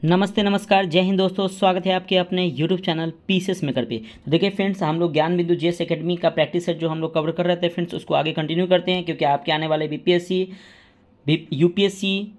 नमस्ते नमस्कार जय हिंद दोस्तों, स्वागत है आपके अपने YouTube चैनल पीसेस मेकर पे। तो देखिए फ्रेंड्स, हम लोग ज्ञान बिंदु जीएस एकेडमी का प्रैक्टिस सेट जो हम लोग कवर कर रहे थे फ्रेंड्स, उसको आगे कंटिन्यू करते हैं क्योंकि आपके आने वाले BPSC, UPSC,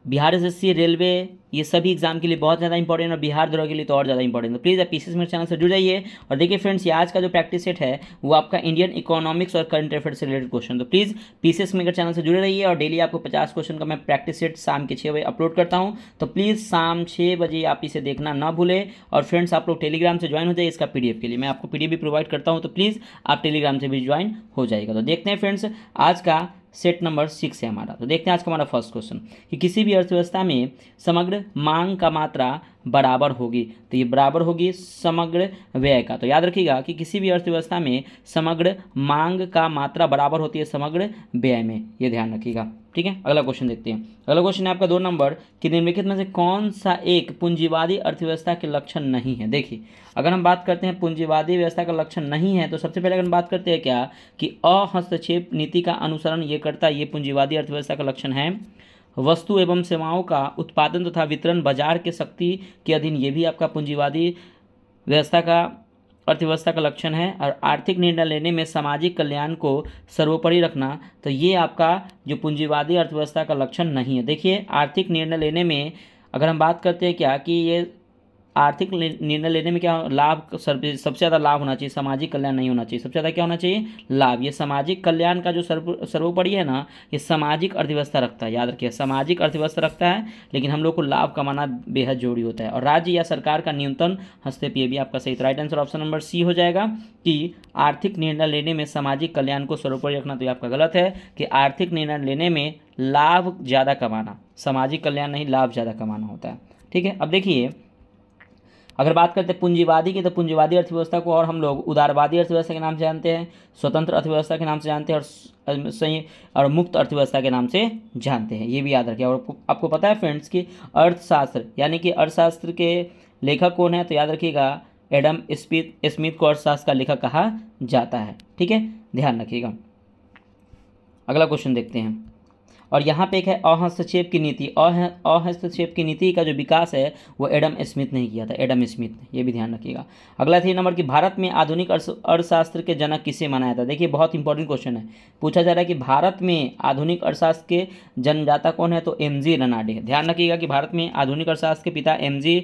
Bihar SSC, railway, ये सभी एग्जाम के लिए बहुत ज़्यादा इंपॉर्टेंट और बिहार दरोगा के लिए तो और ज़्यादा इंपॉर्टेंट। तो प्लीज़ आप पीसेस मेरे चैनल से जुड़ जाइए। और देखिए फ्रेंड्स, ये आज का जो प्रैक्टिस सेट है वो आपका इंडियन इकोनॉमिक्स और करंट अफेयर से रिलेटेड क्वेश्चन। तो प्लीज़ पीसेस मेकर चैनल से जुड़े रहिए और डेली आपको 50 क्वेश्चन का मैं प्रैक्टिस सेट शाम के 6 बजे अपलोड करता हूँ। तो प्लीज़ शाम 6 बजे आप इसे देखना ना भूलें। और फ्रेंड्स, आप लोग टेलीग्राम से ज्वाइन हो जाइए इसका पीडीएफ के लिए। मैं आपको पीडीएफ भी प्रोवाइड करता हूँ, तो प्लीज़ आप टेलीग्राम से भी ज्वाइन हो जाएगा। तो देखते हैं फ्रेंड्स, आज का सेट नंबर 6 है हमारा। तो देखते हैं आज का हमारा फर्स्ट क्वेश्चन कि किसी भी अर्थव्यवस्था में समग्र मांग का मात्रा बराबर होगी। तो ये बराबर होगी समग्र व्यय का। तो याद रखिएगा कि किसी भी अर्थव्यवस्था में समग्र मांग का मात्रा बराबर होती है समग्र व्यय में, ये ध्यान रखिएगा। ठीक है, अगला क्वेश्चन देखते हैं। अगला क्वेश्चन है आपका 2 नंबर कि निम्नलिखित में से कौन सा एक पूंजीवादी अर्थव्यवस्था के लक्षण नहीं है। देखिए, अगर हम बात करते हैं पूंजीवादी व्यवस्था का लक्षण नहीं है, तो सबसे पहले अगर हम बात करते हैं क्या कि अहस्तक्षेप नीति का अनुसरण ये करता है, ये पूंजीवादी अर्थव्यवस्था का लक्षण है। वस्तु एवं सेवाओं का उत्पादन तथा वितरण बाजार के शक्ति के अधीन, ये भी आपका पूंजीवादी व्यवस्था का अर्थव्यवस्था का लक्षण है। और आर्थिक निर्णय लेने में सामाजिक कल्याण को सर्वोपरि रखना, तो ये आपका जो पूंजीवादी अर्थव्यवस्था का लक्षण नहीं है। देखिए, आर्थिक निर्णय लेने में अगर हम बात करते हैं क्या कि ये आर्थिक निर्णय लेने में क्या लाभ, सबसे ज़्यादा लाभ होना चाहिए, सामाजिक कल्याण नहीं होना चाहिए। सबसे ज़्यादा क्या होना चाहिए? लाभ। ये सामाजिक कल्याण का जो सर्वोपरि है ना, ये सामाजिक अर्थव्यवस्था रखता है। याद रखिए, सामाजिक अर्थव्यवस्था रखता है, लेकिन हम लोग को लाभ कमाना बेहद जरूरी होता है। और राज्य या सरकार का न्यूनतम हस्तक्षेप, ये भी आपका सही। तो right answer option number C हो जाएगा कि आर्थिक निर्णय लेने में सामाजिक कल्याण को सर्वोपरि रखना। तो ये आपका गलत है कि आर्थिक निर्णय लेने में लाभ ज़्यादा कमाना, सामाजिक कल्याण नहीं, लाभ ज़्यादा कमाना होता है। ठीक है, अब देखिए, अगर बात करते हैं पूंजीवादी की, तो पूंजीवादी अर्थव्यवस्था को और हम लोग उदारवादी अर्थव्यवस्था के नाम से जानते हैं, स्वतंत्र अर्थव्यवस्था के नाम से जानते हैं, और सही और मुक्त अर्थव्यवस्था के नाम से जानते हैं। ये भी याद रखिए। और आपको पता है फ्रेंड्स कि अर्थशास्त्र यानी कि अर्थशास्त्र के लेखक कौन है? तो याद रखिएगा, एडम स्मिथ को अर्थशास्त्र का लेखक कहा जाता है। ठीक है, ध्यान रखिएगा। अगला क्वेश्चन देखते हैं। और यहाँ पे एक है अहस्तक्षेप की नीति। अहस्तक्षेप की नीति का जो विकास है वो एडम स्मिथ ने किया था, एडम स्मिथ ने, ये भी ध्यान रखिएगा। अगला 3 नंबर कि भारत में आधुनिक अर्थशास्त्र के जनक किसे माना जाता है। देखिए, बहुत इंपॉर्टेंट क्वेश्चन है। पूछा जा रहा है कि भारत में आधुनिक अर्थशास्त्र के जन्मदाता कौन है? तो एमजी रनाडे है। ध्यान रखिएगा कि भारत में आधुनिक अर्थशास्त्र के पिता एमजी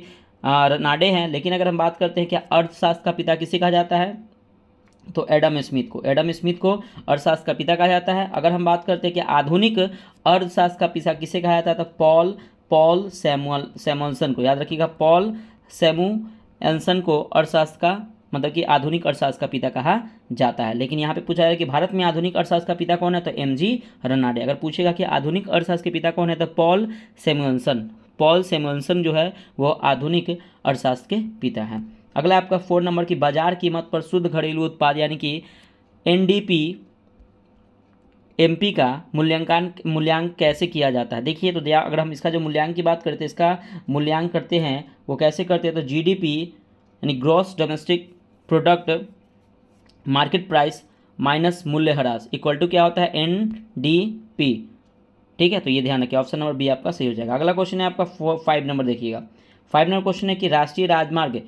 रनाडे हैं। लेकिन अगर हम बात करते हैं क्या अर्थशास्त्र का पिता किसे कहा जाता है, तो एडम स्मिथ को अर्थशास्त्र का पिता कहा जाता है। अगर हम बात करते हैं कि आधुनिक अर्थशास्त्र का पिता किसे कहा जाता है, तो पॉल सैमुअल्सन को। याद रखिएगा, पॉल सैमुअल्सन को अर्थशास्त्र का मतलब कि आधुनिक अर्थशास्त्र का पिता कहा जाता है। लेकिन यहाँ पे पूछा है कि भारत में आधुनिक अर्थशास्त्र का पिता कौन है, तो एमजी रनाडे। अगर पूछेगा कि आधुनिक अर्थशास्त्र के पिता कौन है, तो पॉल सैमुअल्सन जो है वो आधुनिक अर्थशास्त्र के पिता हैं। अगला आपका 4 नंबर की बाजार कीमत पर शुद्ध घरेलू उत्पाद यानी कि एनडीपी एमपी का मूल्यांकन कैसे किया जाता है। देखिए, तो अगर हम इसका जो मूल्यांकन की बात करते हैं, इसका मूल्यांकन करते हैं वो कैसे करते हैं, तो जीडीपी यानी gross domestic product market price minus मूल्य ह्रास इक्वल टू क्या होता है, एनडीपी। ठीक है, तो ये ध्यान रखिए, ऑप्शन नंबर बी आपका सही हो जाएगा। अगला क्वेश्चन है आपका 5 नंबर। देखिएगा, 5 नंबर क्वेश्चन है कि राष्ट्रीय राजमार्ग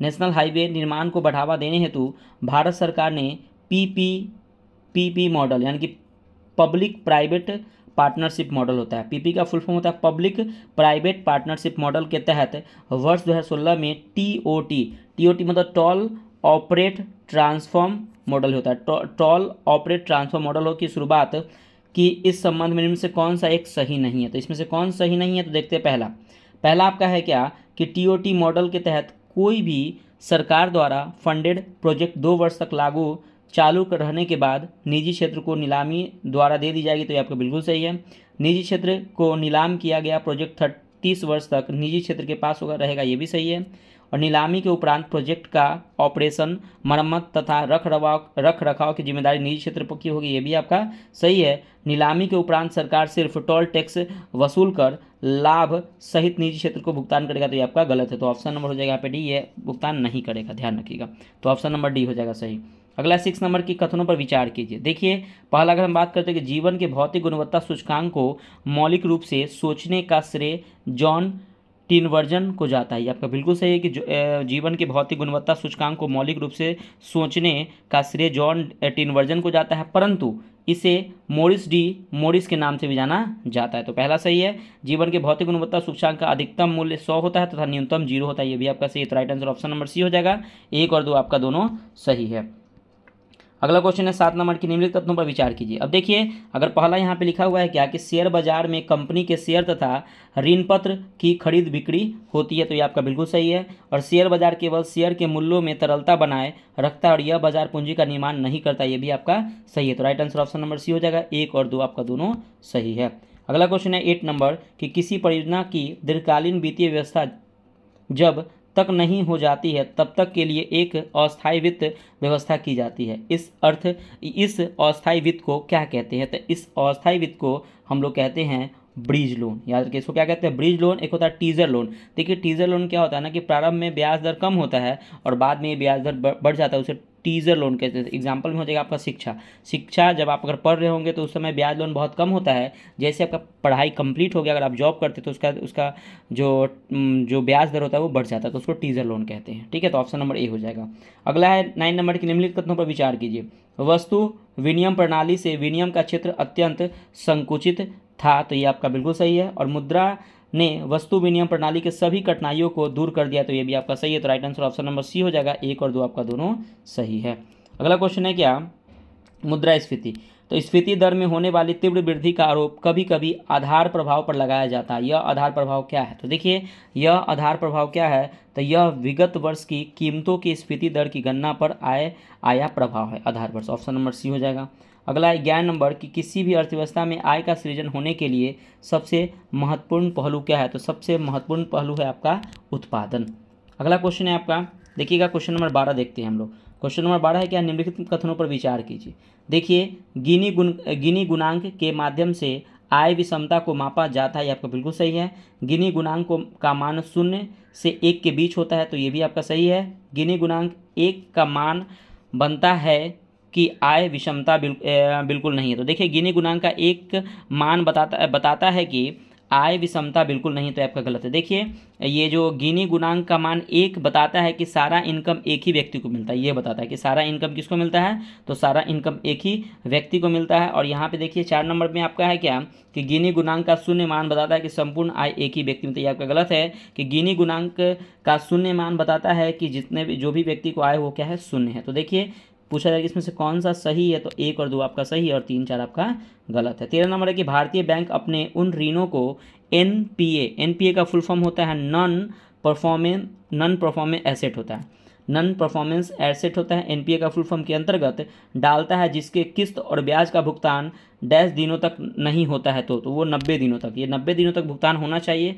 नेशनल हाईवे निर्माण को बढ़ावा देने हेतु भारत सरकार ने पीपीपी मॉडल यानी कि पब्लिक प्राइवेट पार्टनरशिप मॉडल होता है, पीपी का फुल फॉर्म होता है पब्लिक प्राइवेट पार्टनरशिप मॉडल के तहत वर्ष 2016 में टीओटी मतलब टॉल ऑपरेट ट्रांसफॉर्म मॉडल होता है, टॉल ऑपरेट ट्रांसफॉर्म मॉडल की शुरुआत कि इस संबंध में इनमें से कौन सा एक सही नहीं है। तो इसमें से कौन सही नहीं है, तो देखते हैं। पहला आपका है क्या कि टीओटी मॉडल के तहत कोई भी सरकार द्वारा फंडेड प्रोजेक्ट 2 वर्ष तक चालू रहने के बाद निजी क्षेत्र को नीलामी द्वारा दे दी जाएगी। तो ये आपका बिल्कुल सही है। निजी क्षेत्र को नीलाम किया गया प्रोजेक्ट 30 वर्ष तक निजी क्षेत्र के पास होगा रहेगा, ये भी सही है। और नीलामी के उपरांत प्रोजेक्ट का ऑपरेशन, मरम्मत तथा रख रखाव की जिम्मेदारी निजी क्षेत्र पर की होगी, ये भी आपका सही है। नीलामी के उपरांत सरकार सिर्फ टोल टैक्स वसूल कर लाभ सहित निजी क्षेत्र को भुगतान करेगा, तो ये आपका गलत है। तो ऑप्शन नंबर हो जाएगा यहाँ पे डी, ये भुगतान नहीं करेगा, ध्यान रखिएगा। तो ऑप्शन नंबर डी हो जाएगा सही। अगला 6 नंबर की कथनों पर विचार कीजिए। देखिए, पहला अगर हम बात करते हैं कि जीवन के भौतिक गुणवत्ता सूचकांक को मौलिक रूप से सोचने का श्रेय जॉन टिनवर्जन को जाता है। ये आपका बिल्कुल सही है कि जीवन की भौतिक गुणवत्ता सूचकांक को मौलिक रूप से सोचने का श्रेय जॉन टिनवर्जन को जाता है, परंतु इसे मोरिस के नाम से भी जाना जाता है। तो पहला सही है, जीवन के भौतिक गुणवत्ता सूचकांक का अधिकतम मूल्य 100 होता है तथा न्यूनतम 0 होता है। ये भी आपका सही है। तो right answer option number C हो जाएगा। 1 और 2 आपका दोनों सही है। अगला क्वेश्चन है 7 नंबर की, निम्नलिखित तथ्यों पर विचार कीजिए। अब देखिए, अगर पहला यहाँ पे लिखा हुआ है क्या कि शेयर बाजार में कंपनी के शेयर तथा ऋण पत्र की खरीद बिक्री होती है, तो ये आपका बिल्कुल सही है। और शेयर बाजार केवल शेयर के मूल्यों में तरलता बनाए रखता है और यह बाजार पूंजी का निर्माण नहीं करता, ये भी आपका सही है। तो right answer option number C हो जाएगा। 1 और 2 आपका दोनों सही है। अगला क्वेश्चन है 8 नंबर कि किसी परियोजना की दीर्घकालीन वित्तीय व्यवस्था जब तक नहीं हो जाती है तब तक के लिए एक अस्थायी वित्त व्यवस्था की जाती है। इस अस्थायी वित्त को क्या कहते हैं? तो इस अस्थायी वित्त को हम लोग कहते हैं ब्रिज लोन। याद रखिए, इसको क्या कहते हैं? Bridge loan. एक होता है टीजर लोन। देखिए, टीजर लोन क्या होता है ना कि प्रारंभ में ब्याज दर कम होता है और बाद में ये ब्याज दर बढ़ जाता है, उसे टीजर लोन कहते हैं। एग्जाम्पल में हो जाएगा आपका शिक्षा जब आप अगर पढ़ रहे होंगे तो उस समय ब्याज लोन बहुत कम होता है। जैसे आपका पढ़ाई कंप्लीट हो गया, अगर आप जॉब करते तो उसका जो ब्याज दर होता है वो बढ़ जाता है, तो उसको टीजर लोन कहते हैं। ठीक है, तो ऑप्शन नंबर ए हो जाएगा। अगला है 9 नंबर की, निम्नलिखित कथनों पर विचार कीजिए। वस्तु विनिमय प्रणाली से विनिमय का क्षेत्र अत्यंत संकुचित था, तो ये आपका बिल्कुल सही है। और मुद्रा ने वस्तु विनिमय प्रणाली के सभी कठिनाइयों को दूर कर दिया, तो ये भी आपका सही है। तो right answer option number C हो जाएगा। 1 और 2 आपका दोनों सही है। अगला क्वेश्चन है क्या? मुद्रास्फीति। तो स्फीति दर में होने वाली तीव्र वृद्धि का आरोप कभी कभी आधार प्रभाव पर लगाया जाता है। यह आधार प्रभाव क्या है? तो देखिए, यह आधार प्रभाव क्या है? तो यह विगत वर्ष की कीमतों की स्फीति दर की गणना पर आया प्रभाव है, आधार वर्ष। ऑप्शन नंबर सी हो जाएगा। अगला है 11 नंबर कि किसी भी अर्थव्यवस्था में आय का सृजन होने के लिए सबसे महत्वपूर्ण पहलू क्या है? तो सबसे महत्वपूर्ण पहलू है आपका उत्पादन। अगला क्वेश्चन है आपका, देखिएगा क्वेश्चन नंबर 12 देखते हैं हम लोग। क्वेश्चन नंबर 12 है क्या? निम्नलिखित कथनों पर विचार कीजिए। देखिए, गिनी गुणांक के माध्यम से आय विषमता को मापा जाता है, ये आपका बिल्कुल सही है। गिनी गुणांक का मान 0 से 1 के बीच होता है, तो ये भी आपका सही है। गिनी गुणांक 1 का मान बनता है कि आय विषमता बिल्कुल नहीं है। तो देखिए, गिनी गुणांक का एक मान बताता है कि आय विषमता बिल्कुल नहीं, तो आपका गलत है। देखिए, ये जो गिनी गुणांक का मान 1 बताता है कि सारा इनकम एक ही व्यक्ति को मिलता है, ये बताता है कि सारा इनकम किसको मिलता है? तो सारा इनकम एक ही व्यक्ति को मिलता है। और यहाँ पे देखिए 4 नंबर में आपका है क्या कि गिनी गुणांक का 0 मान बताता है कि संपूर्ण आय एक ही व्यक्ति में, तो ये आपका गलत है कि गिनी गुणांक का 0 मान बताता है कि जो भी व्यक्ति को आय वो क्या है? 0 है। तो देखिए, पूछा जाएगा इसमें से कौन सा सही है, तो 1 और 2 आपका सही है और 3, 4 आपका गलत है। 13 नंबर है कि भारतीय बैंक अपने उन ऋणों को एनपीए का फुल फॉर्म होता है नॉन परफॉर्मेंस एसेट होता है। नॉन परफॉर्मेंस एसेट होता है, एनपीए का फुल फॉर्म के अंतर्गत डालता है जिसके किस्त और ब्याज का भुगतान डैश दिनों तक नहीं होता है, तो वो 90 दिनों तक, ये 90 दिनों तक भुगतान होना चाहिए।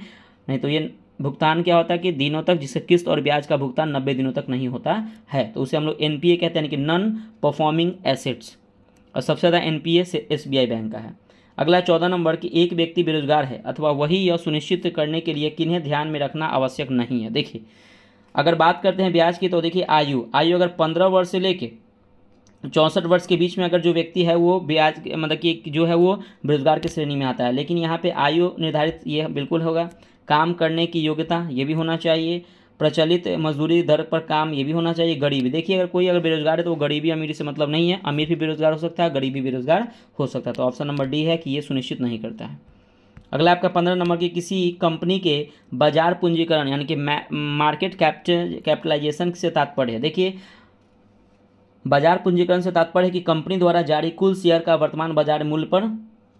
नहीं तो ये भुगतान क्या होता है कि दिनों तक, जिससे किस्त और ब्याज का भुगतान 90 दिनों तक नहीं होता है, तो उसे हम लोग एनपीए कहते हैं, यानी कि नॉन परफॉर्मिंग एसेट्स। और सबसे ज़्यादा एनपीए से एसबीआई बैंक का है। अगला 14 नंबर कि एक व्यक्ति बेरोजगार है अथवा वही यह सुनिश्चित करने के लिए किन्हें ध्यान में रखना आवश्यक नहीं है। देखिए, अगर बात करते हैं ब्याज की, तो देखिए आयु अगर 15 वर्ष से लेके 64 वर्ष के बीच में अगर जो व्यक्ति है वो ब्याज मतलब कि जो है वो बेरोजगार की श्रेणी में आता है। लेकिन यहाँ पे आयु निर्धारित ये बिल्कुल होगा। काम करने की योग्यता ये भी होना चाहिए। प्रचलित मजदूरी दर पर काम ये भी होना चाहिए। गरीबी, देखिए अगर बेरोजगार है तो वो गरीबी अमीरी से मतलब नहीं है, अमीर भी बेरोजगार हो सकता है, गरीब भी बेरोजगार हो सकता है। तो ऑप्शन नंबर डी है कि ये सुनिश्चित नहीं करता है। अगला आपका 15 नंबर की किसी कंपनी के बाजार पूंजीकरण यानी कि मार्केट कैपिटलाइजेशन से तात्पर्य है। देखिए, बाजार पूंजीकरण से तात्पर्य है कि कंपनी द्वारा जारी कुल शेयर का वर्तमान बाजार मूल्य पर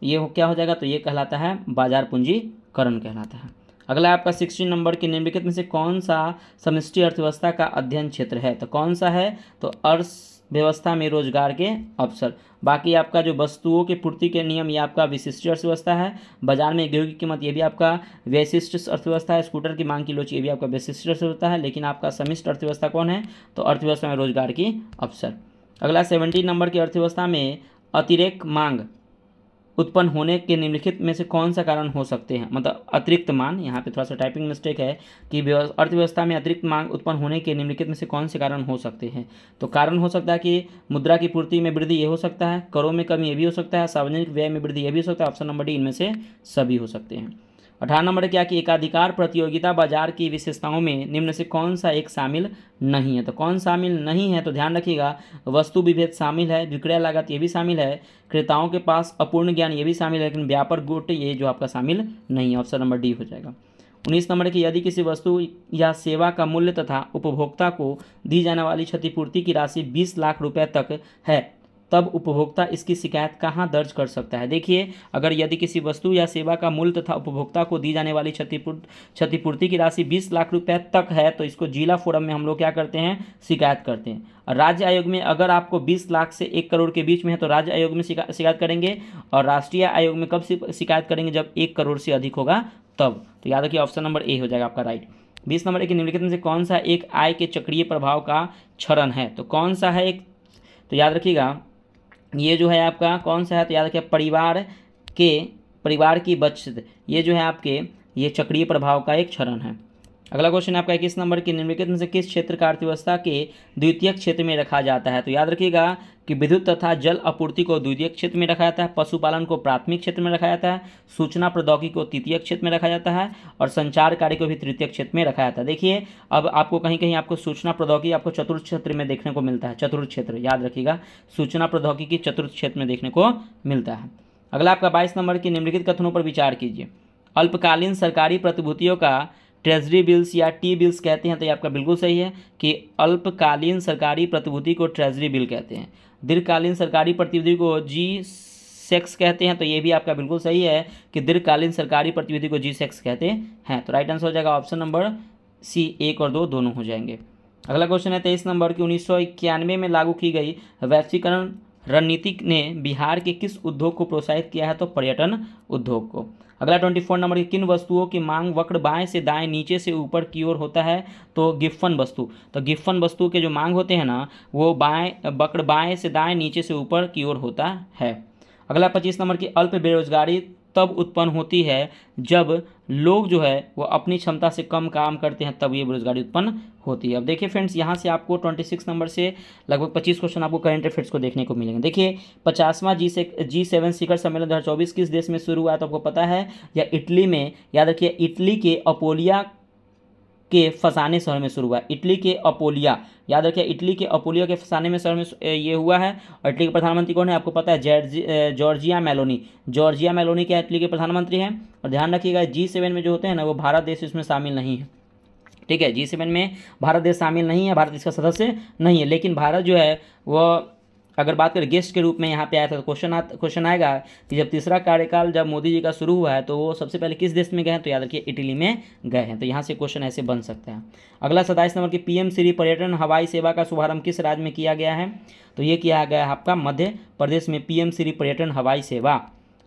ये क्या हो जाएगा, तो ये कहलाता है बाजार पूंजीकरण कहलाता है। अगला आपका 16 नंबर के निम्नलिखित में से कौन सा समष्टि अर्थव्यवस्था का अध्ययन क्षेत्र है, तो कौन सा है, तो अर्थव्यवस्था में रोजगार के अवसर। बाकी आपका जो वस्तुओं के पूर्ति के नियम ये आपका विशिष्ट अर्थव्यवस्था है। बाजार में गेहूं की कीमत ये भी आपका वैशिष्ट अर्थव्यवस्था है। स्कूटर की मांग की लोच ये भी आपका विशिष्ट अर्थव्यवस्था है। लेकिन आपका समष्टि अर्थव्यवस्था कौन है, तो अर्थव्यवस्था में रोजगार की अवसर। अगला 17 नंबर की अर्थव्यवस्था में अतिरिक्त मांग उत्पन्न होने के निम्नलिखित में से कौन सा कारण हो सकते हैं, मतलब अतिरिक्त मांग, यहाँ पे थोड़ा सा टाइपिंग मिस्टेक है कि अर्थव्यवस्था में अतिरिक्त मांग उत्पन्न होने के निम्नलिखित में से कौन से कारण हो सकते हैं। तो कारण हो सकता है कि मुद्रा की पूर्ति में वृद्धि ये हो सकता है, करों में कमी ये भी हो सकता है, सार्वजनिक व्यय में वृद्धि ये भी हो सकता है। ऑप्शन नंबर डी इनमें से सभी हो सकते हैं। 18 नंबर क्या कि एकाधिकार प्रतियोगिता बाजार की विशेषताओं में निम्न से कौन सा एक शामिल नहीं है। तो कौन शामिल नहीं है, तो ध्यान रखिएगा, वस्तु विभेद शामिल है, विक्रय लागत ये भी शामिल है, क्रेताओं के पास अपूर्ण ज्ञान ये भी शामिल है, लेकिन व्यापार गुट ये जो आपका शामिल नहीं है। ऑप्शन नंबर डी हो जाएगा। 19 नंबर की यदि किसी वस्तु या सेवा का मूल्य तथा उपभोक्ता को दी जाने वाली क्षतिपूर्ति की राशि 20 लाख रुपए तक है, तब उपभोक्ता इसकी शिकायत कहाँ दर्ज कर सकता है। देखिए, अगर यदि किसी वस्तु या सेवा का मूल्य तथा उपभोक्ता को दी जाने वाली क्षतिपूर्ति की राशि 20 लाख रुपए तक है, तो इसको जिला फोरम में हम लोग क्या करते हैं, शिकायत करते हैं। और राज्य आयोग में अगर आपको 20 लाख से 1 करोड़ के बीच में है तो राज्य आयोग में शिकायत करेंगे, और राष्ट्रीय आयोग में कब शिकायत करेंगे, जब 1 करोड़ से अधिक होगा तब। तो याद रखिए ऑप्शन नंबर ए हो जाएगा आपका राइट। 20 नंबर के निम्नलिखित में से कौन सा एक आय के चक्रीय प्रभाव का क्षरण है। तो कौन सा है एक, तो याद रखिएगा ये जो है आपका कौन सा है, तो याद रखिए परिवार की बचत, ये जो है आपके ये चक्रीय प्रभाव का एक क्षरण है। अगला क्वेश्चन आपका 21 नंबर की निम्नलिखित में से किस क्षेत्र का अर्थव्यवस्था के द्वितीयक क्षेत्र में रखा जाता है। तो याद रखिएगा कि विद्युत तथा जल आपूर्ति को द्वितीयक क्षेत्र में रखा जाता है, पशुपालन को प्राथमिक क्षेत्र में रखा जाता है, सूचना प्रौद्योगिकी को तृतीयक क्षेत्र में रखा जाता है, और संचार कार्य को भी तृतीयक क्षेत्र में रखा जाता है। देखिए, अब आपको कहीं कहीं आपको सूचना प्रौद्योगिकी आपको चतुर्थ क्षेत्र में देखने को मिलता है, चतुर्थ क्षेत्र याद रखिएगा, सूचना प्रौद्योगिकी चतुर्थ क्षेत्र में देखने को मिलता है। अगला आपका 22 नंबर की निम्नलिखित कथनों पर विचार कीजिए। अल्पकालीन सरकारी प्रतिभूतियों का ट्रेजरी बिल्स या टी बिल्स कहते हैं, तो ये आपका बिल्कुल सही है कि अल्पकालीन सरकारी प्रतिभूति को ट्रेजरी बिल कहते हैं। दीर्घकालीन सरकारी प्रतिभूति को जी सेक्स कहते हैं, तो ये भी आपका बिल्कुल सही है कि दीर्घकालीन सरकारी प्रतिभूति को जी सेक्स कहते हैं। तो राइट आंसर हो जाएगा ऑप्शन नंबर सी, 1 और 2 दोनों हो जाएंगे। अगला क्वेश्चन है 23 नंबर की 1991 में लागू की गई वैश्वीकरण रणनीति ने बिहार के किस उद्योग को प्रोत्साहित किया है। तो पर्यटन उद्योग को। अगला 24 नंबर की किन वस्तुओं की मांग वक्र बाएं से दाएं नीचे से ऊपर की ओर होता है। तो गिफ्फन वस्तु। तो गिफ्फन वस्तु के जो मांग होते हैं ना, वो वक्र बाएं से दाएं नीचे से ऊपर की ओर होता है। अगला 25 नंबर की अल्प बेरोजगारी तब उत्पन्न होती है जब लोग जो है वो अपनी क्षमता से कम काम करते हैं, तब ये बेरोजगारी उत्पन्न होती है। अब देखिए फ्रेंड्स, यहाँ से आपको 26 नंबर से लगभग 25 क्वेश्चन आपको करंट अफेयर्स को देखने को मिलेंगे। देखिए, 50वां G7 शिखर सम्मेलन 2024 किस देश में शुरू हुआ, तो आपको पता है, या इटली में। याद रखिए, इटली के अपोलिया के फसाने शहर में शुरू हुआ। इटली के अपोलिया, याद रखिए, इटली के अपोलिया के फसाने में शहर में ये हुआ है। और इटली के प्रधानमंत्री कौन है, आपको पता है, जॉर्जिया मेलोनी। जॉर्जिया मेलोनी क्या इटली के प्रधानमंत्री हैं। और ध्यान रखिएगा, G7 में जो होते हैं ना, वो भारत देश इसमें शामिल नहीं है। ठीक है, G7 में भारत देश शामिल नहीं है, भारत इसका सदस्य नहीं है, लेकिन भारत जो है वो अगर बात करें गेस्ट के रूप में यहाँ पे आया था, तो क्वेश्चन आएगा कि जब तीसरा कार्यकाल जब मोदी जी का शुरू हुआ है तो वो सबसे पहले किस देश में गए हैं। तो याद रखिए, इटली में गए हैं। तो यहाँ से क्वेश्चन ऐसे बन सकता है। अगला 27 नंबर की PM श्री पर्यटन हवाई सेवा का शुभारंभ किस राज्य में किया गया है। तो ये किया गया है आपका मध्य प्रदेश में, PM श्री पर्यटन हवाई सेवा।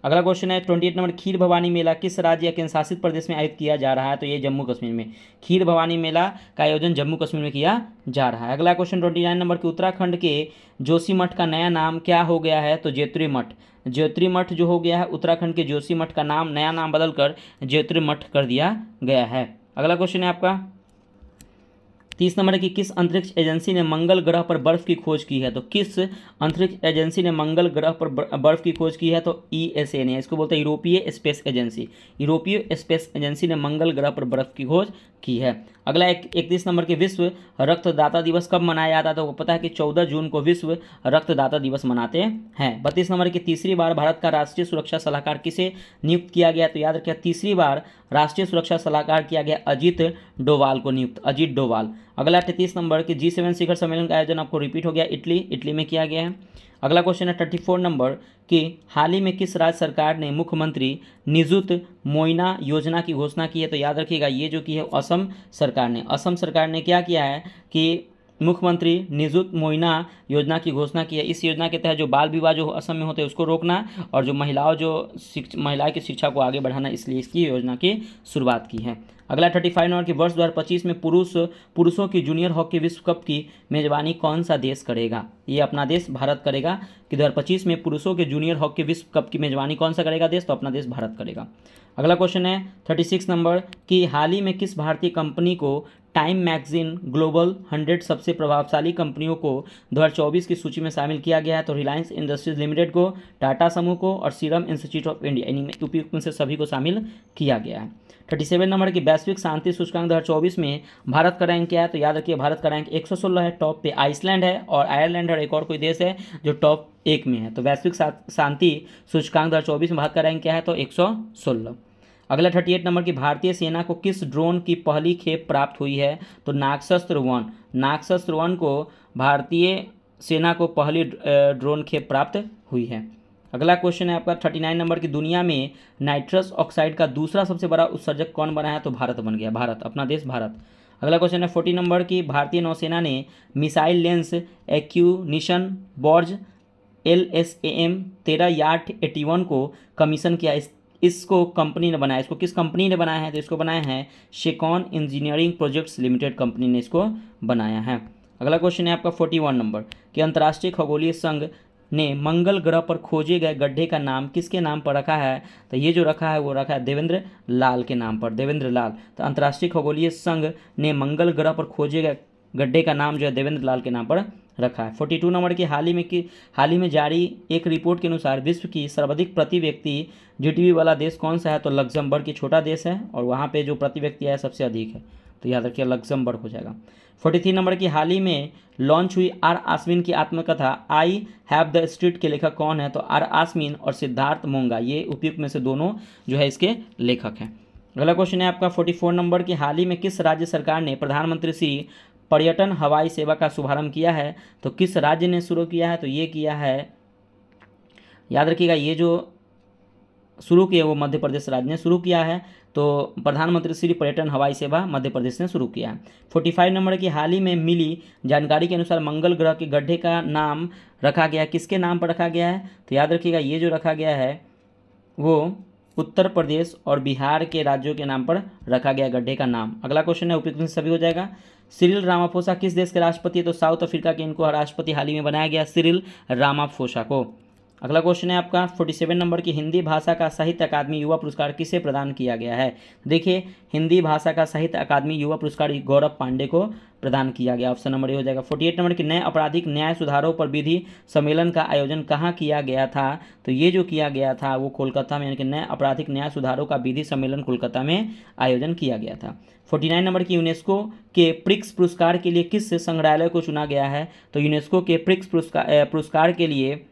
अगला क्वेश्चन है 28 नंबर, खीर भवानी मेला किस राज्य या केंद्र शासित प्रदेश में आयोजित किया जा रहा है। तो ये जम्मू कश्मीर में। खीर भवानी मेला का आयोजन जम्मू कश्मीर में किया जा रहा है। अगला क्वेश्चन 29 नंबर के उत्तराखंड के जोशी मठ का नया नाम क्या हो गया है। तो जेतुरी मठ। जेतुरी मठ जो हो गया है, उत्तराखंड के जोशी मठ का नाम नया नाम बदलकर जेतुरी मठ कर दिया गया है। अगला क्वेश्चन है आपका 30 नंबर की किस अंतरिक्ष एजेंसी ने मंगल ग्रह पर बर्फ की खोज की है। तो किस अंतरिक्ष एजेंसी ने मंगल ग्रह पर बर्फ की खोज की है। तो ESA ने, इसको बोलते हैं यूरोपीय स्पेस एजेंसी। यूरोपीय स्पेस एजेंसी ने मंगल ग्रह पर बर्फ की खोज की है। अगला 31 नंबर के विश्व रक्तदाता दिवस कब मनाया जाता है। तो पता है कि 14 जून को विश्व रक्तदाता दिवस मनाते हैं। 32 नंबर की तीसरी बार भारत का राष्ट्रीय सुरक्षा सलाहकार किसे नियुक्त किया गया। तो याद रखिए, तीसरी बार राष्ट्रीय सुरक्षा सलाहकार किया गया अजीत डोवाल को नियुक्त, अजीत डोवाल। अगला 38 नंबर के G7 शिखर सम्मेलन का आयोजन आपको रिपीट हो गया, इटली में किया गया है। अगला क्वेश्चन है 34 नंबर कि हाल ही में किस राज्य सरकार ने मुख्यमंत्री निजुत मोइना योजना की घोषणा की है। तो याद रखिएगा, ये जो की है असम सरकार ने। असम सरकार ने क्या किया है कि मुख्यमंत्री निजुत मोइना योजना की घोषणा की है। इस योजना के तहत जो बाल विवाह जो असम में होते हैं उसको रोकना, और जो महिलाओं की शिक्षा को आगे बढ़ाना, इसलिए इसकी योजना की शुरुआत की है। अगला 35 नंबर की वर्ष 2025 में पुरुषों की जूनियर हॉकी विश्व कप की मेजबानी कौन सा देश करेगा। ये अपना देश भारत करेगा कि 2025 में पुरुषों के जूनियर हॉकी विश्व कप की मेजबानी कौन सा करेगा देश। तो अपना देश भारत करेगा। अगला क्वेश्चन है 36 नंबर कि हाल ही में किस भारतीय कंपनी को टाइम मैगजीन ग्लोबल 100 सबसे प्रभावशाली कंपनियों को 2024 की सूची में शामिल किया गया है। तो रिलायंस इंडस्ट्रीज लिमिटेड को, टाटा समूह को और सीरम इंस्टीट्यूट ऑफ इंडिया, इन्हीं उपयुक्त में से सभी को शामिल किया गया है। 37 नंबर की वैश्विक शांति सूचकांक 2024 में भारत का रैंक क्या है? तो याद रखिए भारत का रैंक 116 है। टॉप पे आइसलैंड है और आयरलैंड और एक और कोई देश है जो टॉप 1 में है। तो वैश्विक शांति सूचकांक 2024 में भारत का रैंक क्या है? तो 116। अगला 38 नंबर की भारतीय सेना को किस ड्रोन की पहली खेप प्राप्त हुई है? तो नागशस्त्र 1। नागशस्त्र 1 को भारतीय सेना को पहली ड्रोन खेप प्राप्त हुई है। अगला क्वेश्चन है आपका 39 नंबर की, दुनिया में नाइट्रस ऑक्साइड का दूसरा सबसे बड़ा उत्सर्जक कौन बना है? तो भारत बन गया, भारत, अपना देश भारत। अगला क्वेश्चन है 40 नंबर की, भारतीय नौसेना ने मिसाइल लेंस एक्यूनिशन बॉर्ज LSAM 13 यार्ड 81 को कमीशन किया। इसको कंपनी ने बनाया, इसको किस कंपनी ने बनाया है? तो इसको बनाया है शेकॉन इंजीनियरिंग प्रोजेक्ट्स लिमिटेड कंपनी ने इसको बनाया है। अगला क्वेश्चन है आपका 41 नंबर कि अंतर्राष्ट्रीय खगोलीय संघ ने मंगल ग्रह पर खोजे गए गड्ढे का नाम किसके नाम पर रखा है? तो ये जो रखा है वो रखा है देवेंद्र लाल के नाम पर, देवेंद्र लाल। तो अंतर्राष्ट्रीय खगोलीय संघ ने मंगल ग्रह पर खोजे गए गड्ढे का नाम जो है देवेंद्र लाल के नाम पर रखा है। 42 नंबर की, हाल ही में जारी एक रिपोर्ट के अनुसार विश्व की सर्वाधिक प्रति व्यक्ति GDP वाला देश कौन सा है? तो लग्जमबर्ग की छोटा देश है और वहाँ पे जो प्रति व्यक्ति है सबसे अधिक है, तो याद रखिए लग्जमबर्ग हो जाएगा। 43 नंबर की, हाल ही में लॉन्च हुई आर आसमीन की आत्मकथा आई हैव द स्ट्रीट के लेखक कौन है? तो आर आसमीन और सिद्धार्थ मोंगा, ये उपयुक्त में से दोनों जो है इसके लेखक हैं। अगला क्वेश्चन है आपका 44 नंबर की, हाल ही में किस राज्य सरकार ने प्रधानमंत्री श्री पर्यटन हवाई सेवा का शुभारंभ किया है? तो किस राज्य ने शुरू किया है? तो ये किया है, याद रखिएगा, ये जो शुरू किया वो मध्य प्रदेश राज्य ने शुरू किया है। तो प्रधानमंत्री श्री पर्यटन हवाई सेवा मध्य प्रदेश ने शुरू किया है। 45 नंबर की, हाल ही में मिली जानकारी के अनुसार मंगल ग्रह के गड्ढे का नाम रखा गया, किसके नाम पर रखा गया है? तो याद रखिएगा ये जो रखा गया है वो उत्तर प्रदेश और बिहार के राज्यों के नाम पर रखा गया गड्ढे का नाम। अगला क्वेश्चन है उपयुक्त सभी हो जाएगा। सिरिल रामाफोसा किस देश के राष्ट्रपति है? तो साउथ अफ्रीका के इनको राष्ट्रपति हाल ही में बनाया गया, सिरिल रामाफोसा को। अगला क्वेश्चन है आपका 47 नंबर की, हिंदी भाषा का साहित्य अकादमी युवा पुरस्कार किसे प्रदान किया गया है? देखिए हिंदी भाषा का साहित्य अकादमी युवा पुरस्कार गौरव पांडे को प्रदान किया गया, ऑप्शन नंबर ए हो जाएगा। 48 नंबर की, नए आपराधिक न्याय सुधारों पर विधि सम्मेलन का आयोजन कहाँ किया गया था? तो ये जो किया गया था वो कोलकाता में, यानी कि नए आपराधिक न्याय सुधारों का विधि सम्मेलन कोलकाता में आयोजन किया गया था। 49 नंबर की, यूनेस्को के प्रिक्स पुरस्कार के लिए किस संग्रहालय को चुना गया है? तो यूनेस्को के प्रिक्स पुरस्कार के लिए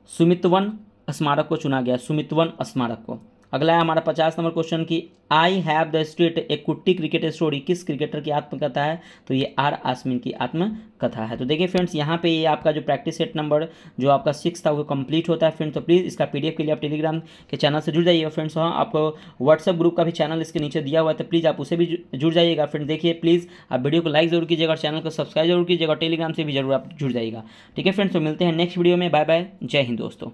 सुमितवन स्मारक को चुना गया, सुमितवन स्मारक को। अगला है हमारा 50 नंबर क्वेश्चन की, आई हैव द स्ट्रीट ए कुट्टी क्रिकेट स्टोरी किस क्रिकेटर की आत्मकथा है? तो ये आर आसमीन की आत्मकथा है। तो देखिए फ्रेंड्स यहाँ पे ये आपका जो प्रैक्टिस सेट नंबर जो आपका 6 था वो कंप्लीट होता है फ्रेंड्स। तो प्लीज़ इसका PDF के लिए आप टेलीग्राम के चैनल से जुड़ जाइएगा फ्रेंड्स। हाँ, आपको व्हाट्सअप ग्रुप का भी चैनल इसके नीचे दिया हुआ है, तो प्लीज़ आप उसे भी जुड़ जाइएगा फ्रेंड्स। देखिए प्लीज़ आप वीडियो को लाइक जरूर कीजिएगा और चैनल को सब्सक्राइब जरूर कीजिएगा और टेलीग्राम से भी जरूर आप जुड़ जाइएगा। ठीक है फ्रेंड्स, तो मिलते हैं नेक्स्ट वीडियो में। बाय बाय, जय हिंद दोस्तों।